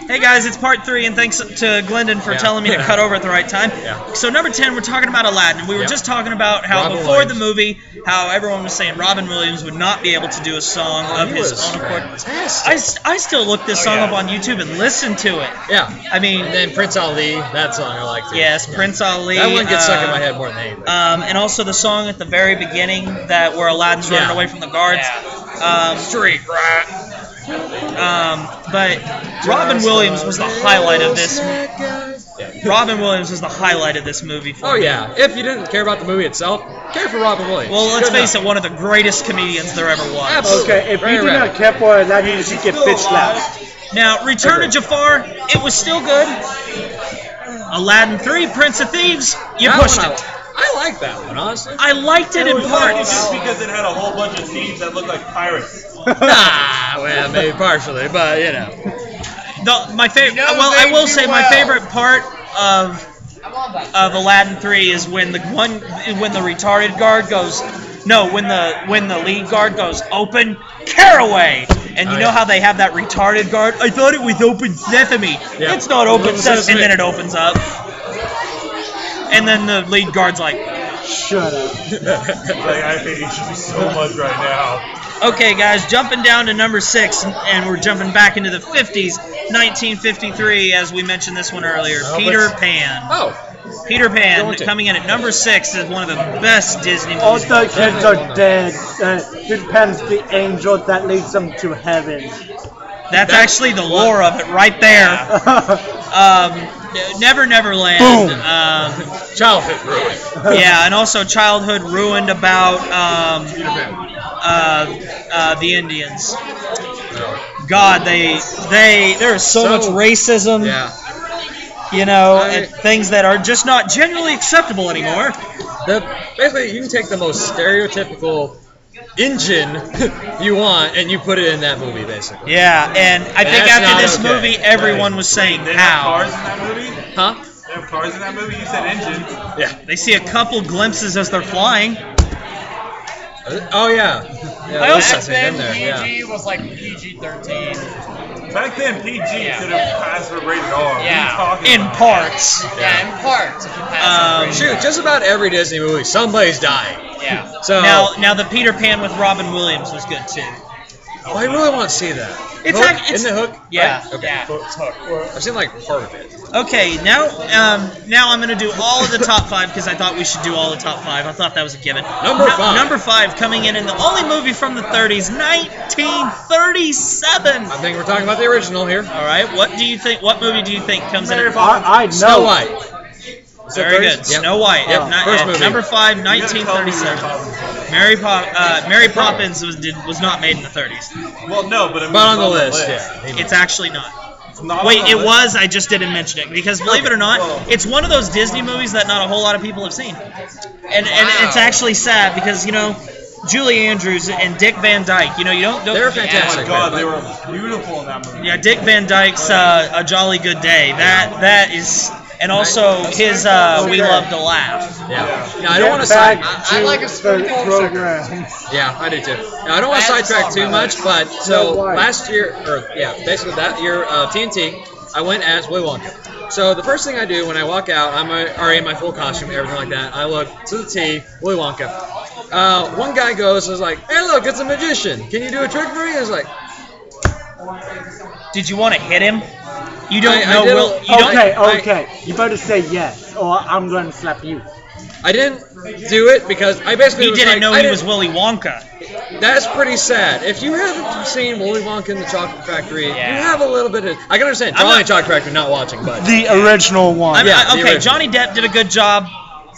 Hey guys, it's part 3, and thanks to Glendon for telling me to cut over at the right time. So number 10, we're talking about Aladdin. We were just talking about how before the movie, how everyone was saying Robin Williams would not be able to do a song of his own accord. I still look this song up on YouTube and listen to it. Yeah. I mean, and then Prince Ali, that song I like too. Yes, Prince Ali. That one gets stuck in my head more than anything. And also the song at the very beginning where Aladdin's running away from the guards. Street Rat. But Robin Williams was the highlight of this. Robin Williams was the highlight of this movie for me. Oh yeah, if you didn't care about the movie itself, care for Robin Williams. Well, let's face it, one of the greatest comedians there ever was. Absolutely. Okay, if you do not care for Aladdin, you should get bitch slapped. Now, Return of Jafar, it was still good. Aladdin 3, Prince of Thieves, you pushed it. I like that one, honestly. I liked it in parts. Just because it had a whole bunch of thieves that looked like pirates. Nah, well, maybe partially, but you know. My favorite. Well, I will say my favorite part of Aladdin 3 is when the retarded guard goes. No, when the lead guard goes, open caraway. And you know how they have that retarded guard? I thought it was open sesame. Yeah. It's not open sesame. And then it opens up. And then the lead guard's like, shut up. I hate you so much right now. Okay, guys, jumping down to number 6, and we're jumping back into the 50s, 1953, as we mentioned this one earlier, Peter Pan. Oh. Peter Pan, coming in at number 6, is one of the best Disney movies. All the kids are dead. Peter Pan's the angel that leads them to heaven. That's actually the lore of it right there. Never Neverland. Boom. Childhood ruined. Yeah, and also childhood ruined about the Indians. God, there is so much racism. Yeah. You know, and things that are just not genuinely acceptable anymore. Basically, you can take the most stereotypical engine you want, and you put it in that movie, basically. Yeah, and I think after this movie, everyone was saying, They how? have cars in that movie? Huh? They have cars in that movie? You said engine. Yeah. They see a couple glimpses as they're flying. Oh, yeah. I also Back then, PG was like PG-13. Back then, PG could have passed for rated R. Yeah. In parts. Yeah, in parts. If you pass Shoot, just about every Disney movie, somebody's dying. Yeah. So Now the Peter Pan with Robin Williams was good too. Oh, I really want to see that. Isn't it Hook? Yeah. Right? Okay. Yeah. I've seen like part of it. Okay, now I'm gonna do all of the top 5 because I thought we should do all the top 5. I thought that was a given. Number 5. Number 5 coming in the only movie from the 30s, 1937. I think we're talking about the original here. All right, what movie do you think comes in? I know. Snow White. Very good. Yep. Snow White. Yep. First movie. Number 5, 1937. Mary Poppins was not made in the 30s. Well, no, but on the list. Yeah. It's actually not. Not Wait, on the it list? was. I just didn't mention it because believe it or not, it's one of those Disney movies that not a whole lot of people have seen, and it's actually sad because Julie Andrews and Dick Van Dyke. You don't. They're fantastic. Oh my God, they were beautiful in that movie. Yeah, Dick Van Dyke's A Jolly Good Day. That is. And also his We Love to Laugh. Yeah. Now, I don't want to back I like a spoon program. Yeah, I do too. Now, I don't want to sidetrack too much, but so last year, basically that year, TNT, I went as Willy Wonka. So the first thing I do when I walk out, I'm already in my full costume, everything like that. I look to the T, Willy Wonka. One guy goes, was like, "Hey, look, it's a magician. Can you do a trick for me?" I was like, Did you want to hit him? You don't Okay. You better say yes, or I'm going to slap you. I didn't do it because I basically was Willy Wonka. That's pretty sad. If you haven't seen Willy Wonka and the Chocolate Factory, you have a little bit of. I can understand Charlie Chocolate Factory not watching, but the original one. Okay, Johnny Depp did a good job.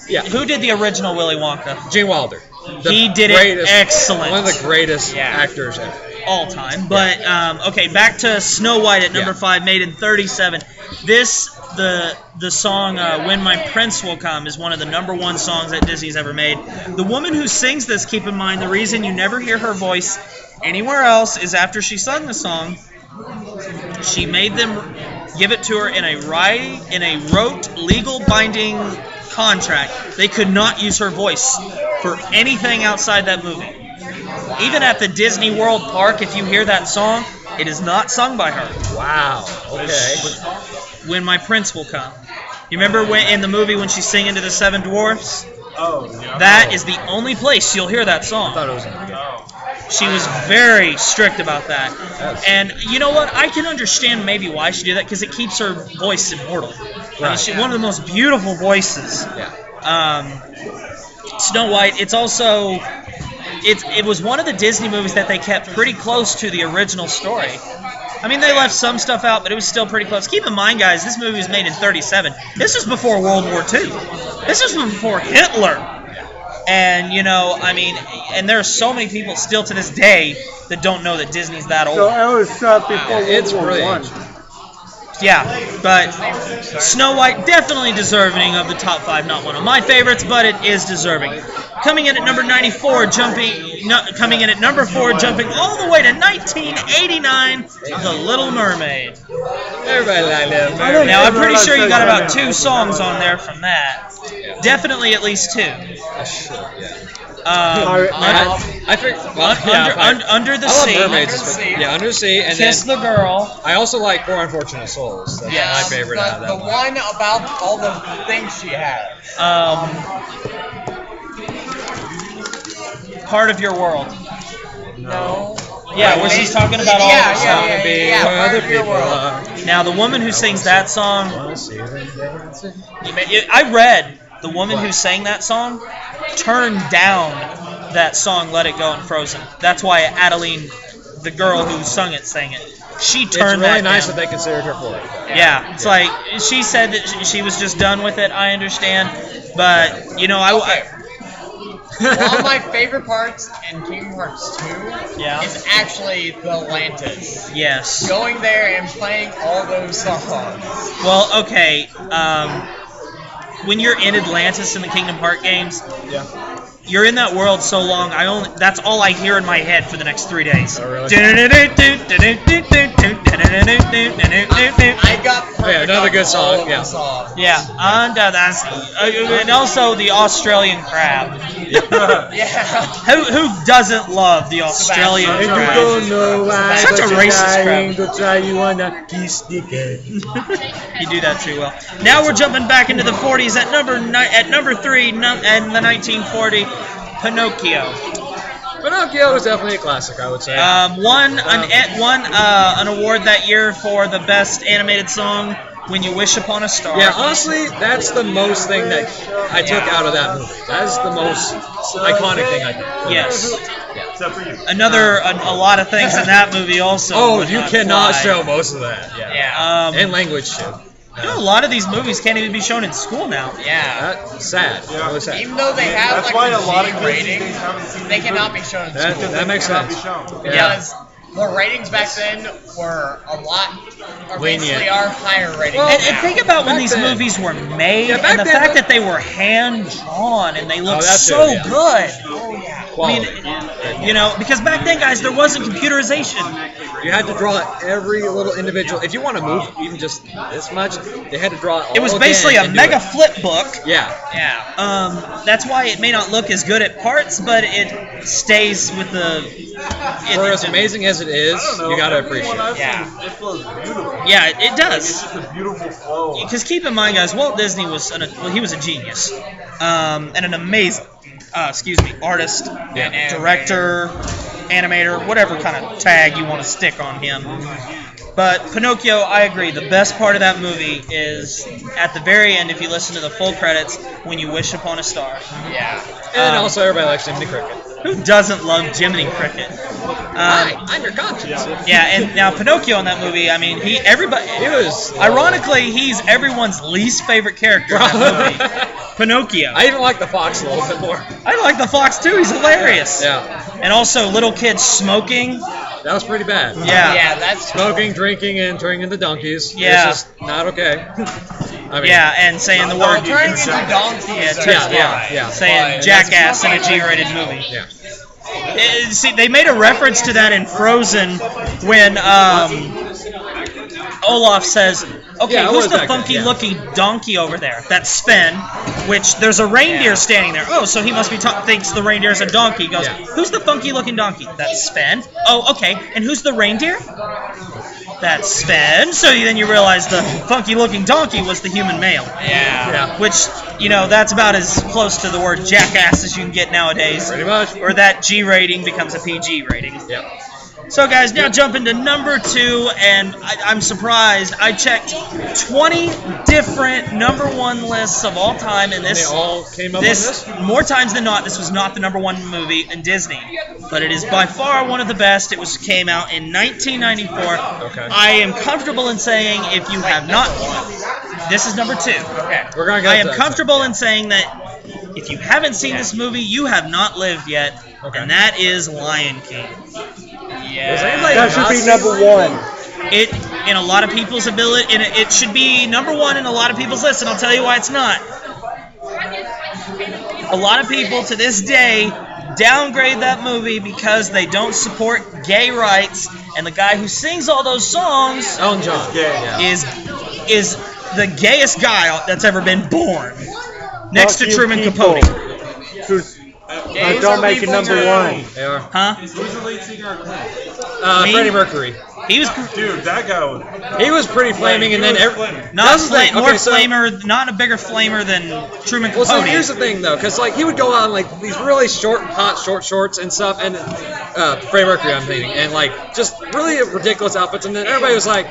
Yeah. Who did the original Willy Wonka? Gene Wilder. He did it excellent. One of the greatest actors ever. All time. But okay, back to Snow White at number 5, made in 37. The song "When My Prince Will Come" is one of the number 1 songs that Disney's ever made. The woman who sings this, keep in mind, the reason you never hear her voice anywhere else is after she sung the song, she made them give it to her in a rote, legal binding contract. They could not use her voice for anything outside that movie. Even at the Disney World Park, if you hear that song, It is not sung by her. Wow. Okay. When My Prince Will Come. You remember when in the movie when she's singing to the Seven Dwarfs? Oh, yeah. That is the only place you'll hear that I song. thought it was in the beginning. She was very strict about that. And you know what? I can understand maybe why she did that, because it keeps her voice immortal. I mean, she's one of the most beautiful voices. Yeah. Snow White, it's also... It was one of the Disney movies that they kept pretty close to the original story. I mean, they left some stuff out, but it was still pretty close. Keep in mind, guys, this movie was made in '37. This was before World War II. This was before Hitler. And, you know, I mean, and there are so many people still to this day that don't know that Disney's that old. So it was before It's World War brilliant. I. Yeah, but Snow White definitely deserving of the top 5. Not one of my favorites, but it is deserving. Coming in at number 94, coming in at number 4, jumping all the way to 1989, The Little Mermaid. Everybody liked Little Mermaid. Now, I'm pretty sure you got about 2 songs on there from that. Definitely at least 2. I think Under the I love Sea. mermaids. Yeah, Under the Sea, and Kiss then the Girl. I also like Poor Unfortunate Souls. That's my favorite out of that The one. one about all the things she has. Part of Your World. No. Yeah, where she's talking about all of her stuff. Yeah, Where Part other of Your people World. are. Now, the woman who sings that song, Wanna see them dancing? I read the woman who sang that song turned down that song "Let It Go" in Frozen. That's why Adeline, the girl who sung it, sang it. She turned It's really that nice down. that they considered her for it. Yeah, it's like she said that she was just done with it. I understand, but you know, One of my favorite parts in Kingdom Hearts 2 Yeah. is actually the Atlantis. Yes. Going there and playing all those songs. Well, okay. When you're in Atlantis in the Kingdom Hearts games, you're in that world so long. That's all I hear in my head for the next 3 days. Oh, really? I got perfect another good on song, all of yeah. the songs. Yeah, under the sea. And also the Australian crab. Yeah. Who doesn't love the Australian And you crab? don't know why, Such but a you're racist trying crab. to try, you wanna kiss the cat. You do that too well. Now we're jumping back into the 40s at number 3 and the 1940 Pinocchio. Pinocchio was definitely a classic, I would say. Won an award that year for the best animated song, "When You Wish Upon a Star." Yeah, honestly, that's the most thing that I took out of that movie. That is the most iconic thing I think. Yes. Except for you. A lot of things in that movie also. Oh, would you not cannot fly. show most of that. Yeah. And language too. You know, a lot of these movies can't even be shown in school now. Yeah. That's sad. Yeah. Really sad. Even though they have That's why like a the lot G of kids rating, these days haven't seen they these cannot movies. be shown in That- school. that makes Cannot be sense. shown. Because the ratings back then were a lot, or basically Lenient. are higher ratings. Well, now. And think about when Back these then- movies were made, Yeah, back and the then- fact that they were hand-drawn and they looked that's so true, yeah. good. I Quality. mean, you know, because back then, guys, there wasn't computerization. You had to draw every little individual. If you want to move even just this much, they had to draw it all It was again basically a and do mega it. flip book. Yeah. yeah. That's why it may not look as good at parts, but it stays with the. For as amazing as it is, I don't know. you gotta Everyone appreciate I've it. Yeah. seen, It flows beautiful. Yeah, it does. It's just a beautiful flow. Because keep in mind, guys, Walt Disney was he was a genius, and an amazing, artist, director, animator, whatever kind of tag you want to stick on him. But Pinocchio, I agree. The best part of that movie is at the very end, if you listen to the full credits, "When You Wish Upon a Star." Yeah. And also, everybody likes Jiminy Cricket. Who doesn't love Jiminy Cricket? I'm your conscience. Yeah, and now Pinocchio in that movie, I mean, he was. Ironically, he's everyone's least favorite character in that movie. Pinocchio. I even like the fox a little bit more. I like the fox too. He's hilarious. Yeah. And also little kids smoking. That was pretty bad. Yeah. Yeah, that's Smoking, drinking, and turning into donkeys. Yeah. It's just not okay. I mean, Yeah, and saying the well, word. turning into donkeys. yeah. Saying jackass in a G-rated movie. Yeah. See, they made a reference to that in Frozen when Olaf says, okay, Yeah, I who's was the back then, funky-looking donkey over there? That's Sven, which there's a reindeer standing there. Oh, so he must be thinks the reindeer is a donkey. He goes, who's the funky-looking donkey? That's Sven. Oh, okay, and who's the reindeer? That's Sven. So then you realize the funky-looking donkey was the human male. Yeah. Which, you know, that's about as close to the word jackass as you can get nowadays. Pretty much. Or that G rating becomes a PG rating. Yep. So, guys, now jump into number 2, and I'm surprised. I checked 20 different number 1 lists of all time, and They all came up on this? more times than not, this was not the number 1 movie in Disney, but it is by far one of the best. It came out in 1994. Okay. I am comfortable in saying if you have not, this is number 2. Okay. We're gonna go I to am that comfortable second. in saying that if you haven't seen this movie, you have not lived yet, and that is Lion King. Does anybody That should not be see number this? 1. It in a lot of people's ability, it should be number 1 in a lot of people's lists, and I'll tell you why it's not. A lot of people to this day downgrade that movie because they don't support gay rights, and the guy who sings all those songs Elton John. Yeah. is the gayest guy that's ever been born, next to Fuck you Truman people. Capote. Don't make it number 1. They are. Huh? Who's the lead singer of Queen? Me? Freddie Mercury. He was Dude, that guy was... He was pretty flaming, and then not That's the thing. more Okay, so- flamer, not a bigger flamer than Truman Well, Capote. so here's the thing, though, because like he would go on like these really short, hot, short shorts and stuff, and Freddie Mercury, I'm thinking, and like just really ridiculous outfits, and then everybody was like,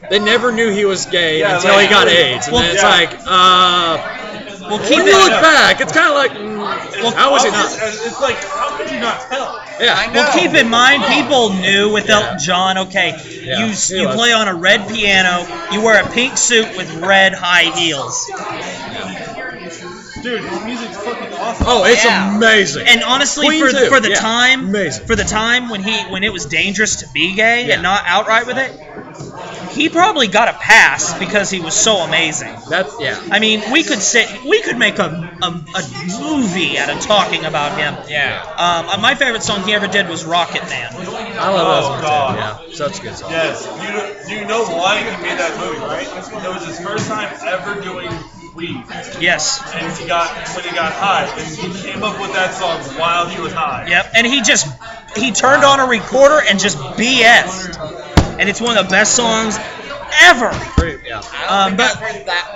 they never knew he was gay until he got AIDS, and then it's like, Well, keep when you look it. back, it's kind of like, how was it not? It's like, how could you not tell? Yeah. Well, keep in mind, people knew with Elton John. Okay, Yeah, you he was. play on a red piano, you wear a pink suit with red high heels, Dude, his music's fucking awesome. Oh, it's Yeah. amazing. and honestly, Queen for too. the Yeah, time, amazing. for the time when it was dangerous to be gay Yeah. and not outright with it, he probably got a pass because he was so amazing. That's I mean, we could make a movie out of talking about him. Yeah. My favorite song he ever did was Rocket Man. I love Oh, that God. song too. Yeah, such a good song. Yes. Do you know why he made that movie, right? It was his first time ever doing weed. Yes. And when he got high, and he came up with that song while he was high. Yep. And he turned on a recorder and just BS'd. And it's one of the best songs ever. Great, yeah. I don't think but- I've heard that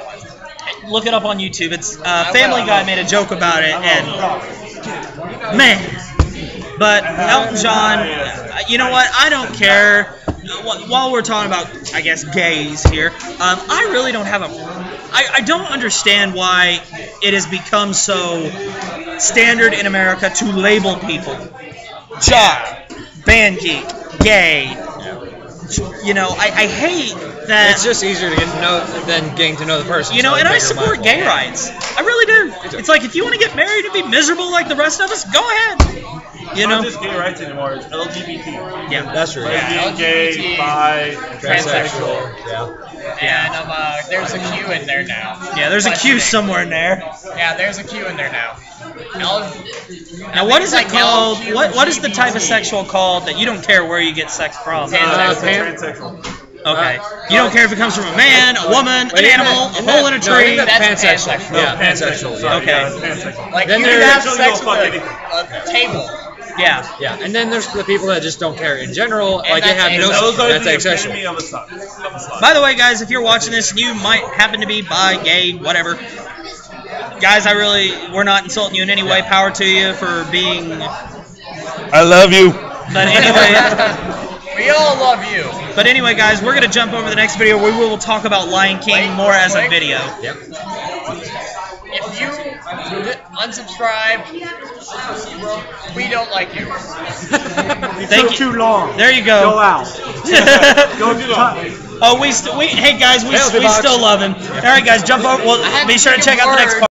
one. Look it up on YouTube. It's Family Guy made a joke about it, and man. But Elton John, you know what? I don't care. While we're talking about, I guess, gays here, I really don't have I don't understand why it has become so standard in America to label people jock, band geek, gay. You know, I hate that. It's just easier to get to know than getting to know the person. You know, so and I bigger support mind. gay rights. I really do. It's like if you want to get married and be miserable like the rest of us, go ahead. You It's know? not just gay rights anymore, it's LGBT. Yeah. That's true. Lesbian, gay, bi, Transsexual. Yeah. And there's a Q in there now. Yeah, there's a Q somewhere in there. Yeah, there's a Q in there now. Now, what is it like called? LGBT. What is the type of sexual called that you don't care where you get sex from? transsexual. Okay. You don't care if it comes from a man, a woman, an animal, a hole in a tree. That's pansexual. pansexual. Yeah, pansexual. Sorry, Okay. yeah, it's pansexual. Like Then you can there's- have sex You don't with fuck a table. Yeah. Yeah, and then there's the people that just don't care in general. And Like they that's have no. Those are That's the asexual. epitome of a slut. By the way, guys, if you're watching this and you might happen to be bi, gay, whatever, guys, we're not insulting you in any way. Power to you for being. I love you. But anyway. We all love you. But anyway, guys, we're going to jump over to the next video where we will talk about Lion King more as a video. Yep. If you unsubscribe, we don't like you. Thank you. Too long. There you Go go. out. Go Oh, hey guys, we Hail to still love him. All right, guys, jump over. Well, had be to sure to take check a out the next word. part.